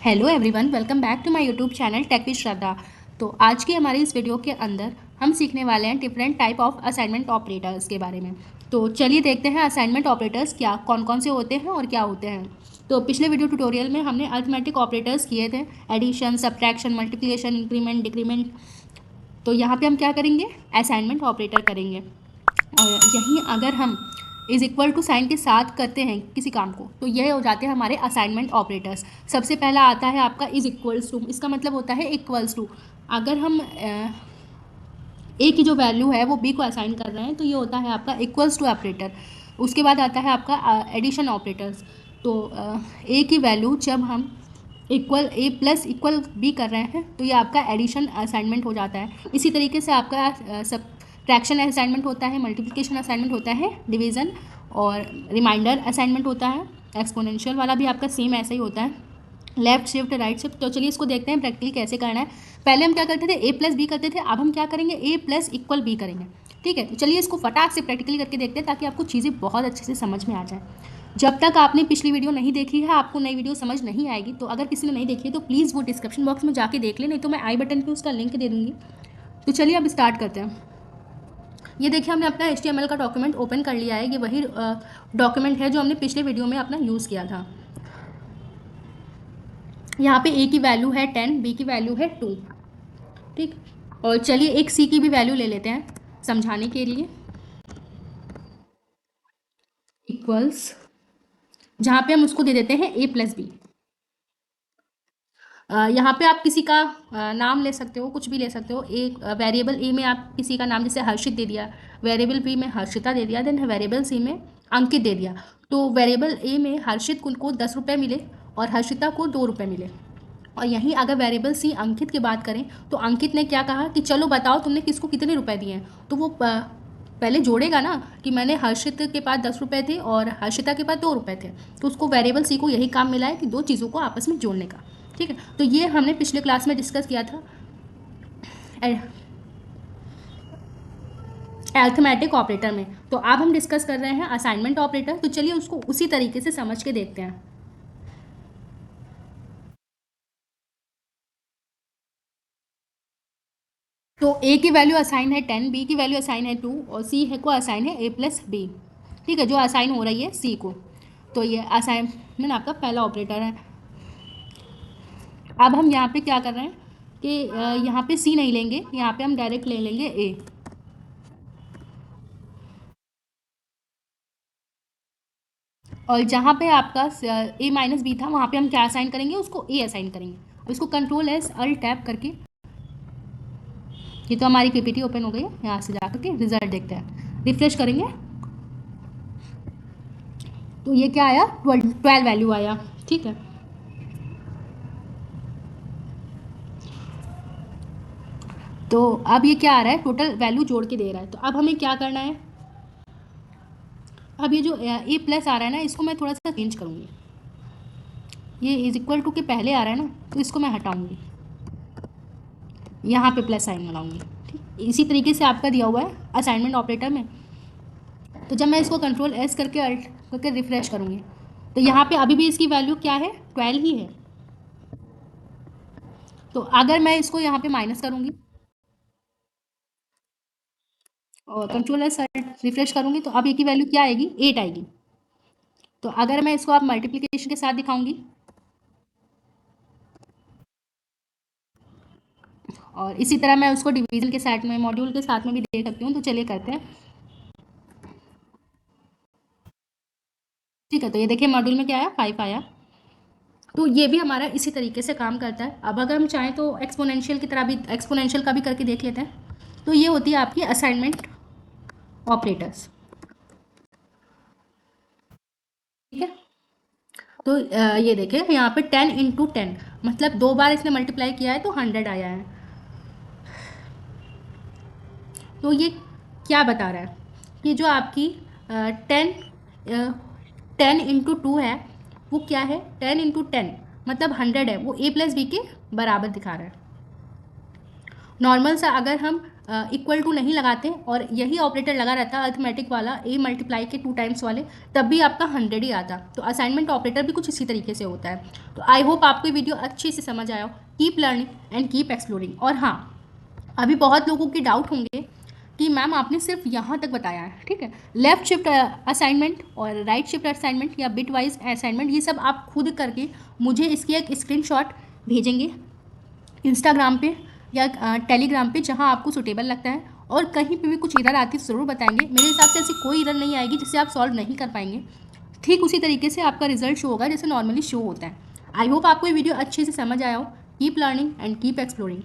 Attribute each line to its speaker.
Speaker 1: Hello everyone, welcome back to my YouTube channel tech with Shraddha. तो आज की हमारी इस वीडियो के अंदर हम सीखने वाले हैं different type of assignment operators के बारे में। तो चलिए देखते हैं असाइनमेंट ऑपरेटर्स क्या कौन कौन से होते हैं और क्या होते हैं। तो पिछले वीडियो ट्यूटोरियल में हमने अरिथमेटिक ऑपरेटर्स किए थे, addition, subtraction, multiplication, increment, decrement. तो यहाँ पे हम क्या करेंगे, असाइनमेंट ऑपरेटर करेंगे। और यहीं अगर हम इज इक्वल टू साइन के साथ करते हैं किसी काम को तो यह हो जाते हैं हमारे असाइनमेंट ऑपरेटर्स। सबसे पहला आता है आपका इज इक्वल्स टू, इसका मतलब होता है इक्वल्स टू। अगर हम ए की जो वैल्यू है वो बी को असाइन कर रहे हैं तो ये होता है आपका इक्वल्स टू ऑपरेटर। उसके बाद आता है आपका एडिशन ऑपरेटर्स। तो ए की वैल्यू जब हम इक्वल ए प्लस इक्वल बी कर रहे हैं तो ये आपका एडिशन असाइनमेंट हो जाता है। इसी तरीके से आपका सब फ्रैक्शन असाइनमेंट होता है, मल्टीप्लिकेशन असाइनमेंट होता है, डिवीज़न और रिमाइंडर असाइनमेंट होता है। एक्सपोनेंशियल वाला भी आपका सेम ऐसा ही होता है, लेफ्ट शिफ्ट राइट शिफ्ट। तो चलिए इसको देखते हैं प्रैक्टिकली कैसे करना है। पहले हम क्या करते थे, ए प्लस बी करते थे, अब हम क्या करेंगे, ए प्लस इक्वल बी करेंगे। ठीक है, तो चलिए इसको फटाक से प्रैक्टिकली करके देखते हैं ताकि आपको चीज़ें बहुत अच्छे से समझ में आ जाए। जब तक आपने पिछली वीडियो नहीं देखी है आपको नई वीडियो समझ नहीं आएगी। तो अगर किसी ने नहीं देखी है तो प्लीज़ वो डिस्क्रिप्शन बॉक्स में जाके देख ले, नहीं तो मैं आई बटन पे उसका लिंक दे दूँगी। तो चलिए अब स्टार्ट करते हैं। ये देखिए हमने अपना HTML का डॉक्यूमेंट ओपन कर लिया है। ये वही डॉक्यूमेंट है जो हमने पिछले वीडियो में अपना यूज़ किया था। यहाँ पे ए की वैल्यू है 10, बी की वैल्यू है 2। ठीक, और चलिए एक सी की भी वैल्यू ले लेते हैं समझाने के लिए। इक्वल्स, जहाँ पे हम उसको दे देते हैं ए प्लस बी। यहाँ पे आप किसी का नाम ले सकते हो, कुछ भी ले सकते हो। एक वेरिएबल ए में आप किसी का नाम, जैसे हर्षित दे दिया, वेरिएबल बी में हर्षिता दे दिया, देन वेरिएबल सी में अंकित दे दिया। तो वेरिएबल ए में हर्षित को 10 रुपये मिले और हर्षिता को 2 रुपये मिले। और यहीं अगर वेरिएबल सी अंकित की बात करें तो अंकित ने क्या कहा कि चलो बताओ तुमने किसको कितने रुपए दिए हैं। तो वो पहले जोड़ेगा ना कि मैंने हर्षित के पास 10 रुपये थे और हर्षिता के पास 2 रुपये थे। तो उसको वेरिएबल सी को यही काम मिला है कि दो चीज़ों को आपस में जोड़ने का। ठीक है, तो ये हमने पिछले क्लास में डिस्कस किया था अरिथमेटिक ऑपरेटर में। तो अब हम डिस्कस कर रहे हैं असाइनमेंट ऑपरेटर। तो चलिए उसको उसी तरीके से समझ के देखते हैं। तो ए की वैल्यू असाइन है 10, बी की वैल्यू असाइन है 2 और सी है को असाइन है ए प्लस बी। ठीक है, जो असाइन हो रही है सी को। तो ये असाइनमेंट आपका पहला ऑपरेटर है। अब हम यहाँ पे क्या कर रहे हैं कि यहाँ पे सी नहीं लेंगे, यहाँ पे हम डायरेक्ट ले लेंगे ए। और जहाँ पे आपका ए माइनस बी था वहाँ पे हम क्या असाइन करेंगे, उसको ए असाइन करेंगे। उसको कंट्रोल एस अल्ट टैप करके, ये तो हमारी पीपीटी ओपन हो गई है, यहाँ से जा करके रिजल्ट देखते हैं, रिफ्रेश करेंगे तो ये क्या आया, 12 वैल्यू आया। ठीक है, तो अब ये क्या आ रहा है, टोटल वैल्यू जोड़ के दे रहा है। तो अब हमें क्या करना है, अब ये जो ए प्लस आ रहा है ना, इसको मैं थोड़ा सा चेंज करूँगी। ये इज इक्वल टू के पहले आ रहा है ना, तो इसको मैं हटाऊँगी, यहाँ पे प्लस साइन लगाऊंगी। ठीक, इसी तरीके से आपका दिया हुआ है असाइनमेंट ऑपरेटर में। तो जब मैं इसको कंट्रोल एस करके अल्ट करके रिफ्रेश करूँगी तो यहाँ पे अभी भी इसकी वैल्यू क्या है, 12 ही है। तो अगर मैं इसको यहाँ पे माइनस करूँगी और कंट्रोल एस रिफ्रेश करूँगी तो अब ये की वैल्यू क्या आएगी, 8 आएगी। तो अगर मैं इसको अब मल्टीप्लिकेशन के साथ दिखाऊंगी और इसी तरह मैं उसको डिवीजन के साथ में, मॉड्यूल के साथ में भी देख सकती हूँ। तो चलिए करते हैं। ठीक है, तो ये देखिए मॉड्यूल में क्या आया, 5 आया। तो ये भी हमारा इसी तरीके से काम करता है। अब अगर हम चाहें तो एक्सपोनेंशियल की तरह भी, एक्सपोनेंशियल का भी करके देख लेते हैं। तो ये होती है आपकी असाइनमेंट ऑपरेटर्स। ठीक है, तो ये देखिए यहाँ पे 10 इंटू 10, मतलब 2 बार इसने मल्टीप्लाई किया है तो 100 आया है। तो ये क्या बता रहा है कि जो आपकी 10 इंटू 2 है वो क्या है, 10 इंटू 10 मतलब 100 है, वो ए प्लस बी के बराबर दिखा रहा है। नॉर्मल सा अगर हम इक्वल टू नहीं लगाते और यही ऑपरेटर लगा रहता अर्थमेटिक वाला a मल्टीप्लाई के 2 टाइम्स वाले, तब भी आपका 100 ही आता। तो असाइनमेंट ऑपरेटर भी कुछ इसी तरीके से होता है। तो आई होप आपको ये वीडियो अच्छे से समझ आया हो। Keep learning and keep exploring. और हाँ, अभी बहुत लोगों के डाउट होंगे कि मैम आपने सिर्फ यहाँ तक बताया है, ठीक है। लेफ्ट शिफ्ट असाइनमेंट और राइट शिफ्ट असाइनमेंट या बिट वाइज असाइनमेंट, ये सब आप खुद करके मुझे इसकी एक स्क्रीनशॉट भेजेंगे इंस्टाग्राम पे या टेलीग्राम पे, जहाँ आपको सुटेबल लगता है। और कहीं पे भी कुछ एरर आती है ज़रूर बताएंगे। मेरे हिसाब से ऐसी कोई एरर नहीं आएगी जिसे आप सॉल्व नहीं कर पाएंगे। ठीक उसी तरीके से आपका रिजल्ट शो होगा जैसे नॉर्मली शो होता है। आई होप आपको ये वीडियो अच्छे से समझ आया हो। Keep learning and keep exploring.